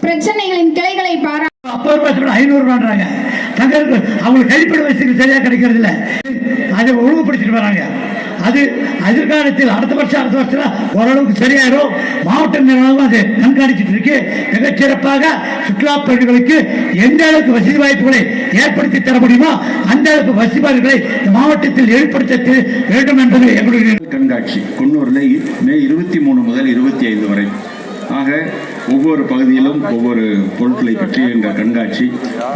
பிரச்சனைகளின் கிளைகளை பாரா 500 ரூபாய்ன்றாங்க. தங்களுக்கு அவங்களுக்கு கழிப்பிட வசதி சரியா கிடைக்கிறது இல்லை. அதை ஒழுங்குபடுத்திட்டு வராங்க. அது எதிர்காலத்தில் அடுத்த வருஷத்துல ஓரளவுக்கு சரியாயிரும். மாவட்ட நிர்வாகம் அதை கண்காணிச்சுட்டு இருக்கு. மிகச்சிறப்பாக சுற்றுலா பயணிகளுக்கு எந்த அளவுக்கு வசதி வாய்ப்புகளை ஏற்படுத்தி தர முடியுமோ அந்த அளவுக்கு வசதி வாய்ப்புகளை மாவட்டத்தில் ஏற்படுத்த வேண்டும் என்பது எங்களுடைய கண்காட்சி. குன்னூரில் மே 23 முதல் 25 வரை ஆக ஒவ்வொரு பகுதியிலும் ஒவ்வொரு பொருட்களை பற்றி என்ற கண்காட்சி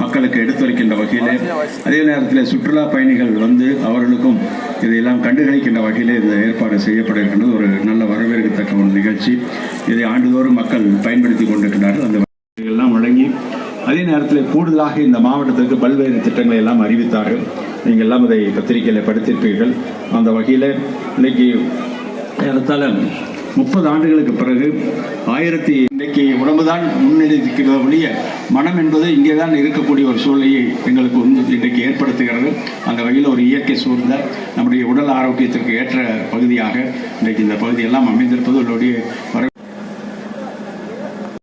மக்களுக்கு எடுத்துரைக்கின்ற வகையில், அதே நேரத்தில் சுற்றுலா பயணிகள் வந்து அவர்களுக்கும் இதையெல்லாம் கண்டுகளிக்கின்ற வகையில் இந்த ஏற்பாடு செய்யப்பட இருக்கின்றது. ஒரு நல்ல வரவேற்கத்தக்க ஒரு நிகழ்ச்சி. இதை ஆண்டுதோறும் மக்கள் பயன்படுத்தி கொண்டிருக்கிறார்கள். அந்த எல்லாம் வழங்கி அதே நேரத்தில் கூடுதலாக இந்த மாவட்டத்திற்கு பல்வேறு திட்டங்களை எல்லாம் அறிவித்தார்கள். நீங்கள் எல்லாம் அதை பத்திரிகையில் படித்திருப்பீர்கள். அந்த வகையில் இன்னைக்கு ஏறத்தாழ 30 ஆண்டுகளுக்கு பிறகு இன்றைக்கு உடம்புதான் முன்னிலைக்கிறபடிய மனம் என்பது இங்கே தான் இருக்கக்கூடிய ஒரு சூழ்நிலையை எங்களுக்கு இன்றைக்கு ஏற்படுத்துகிறது. அந்த வகையில் ஒரு இயற்கை சூழ்ந்த நம்முடைய உடல் ஆரோக்கியத்திற்கு ஏற்ற பகுதியாக இன்றைக்கு இந்த பகுதியெல்லாம் அமைந்திருப்பது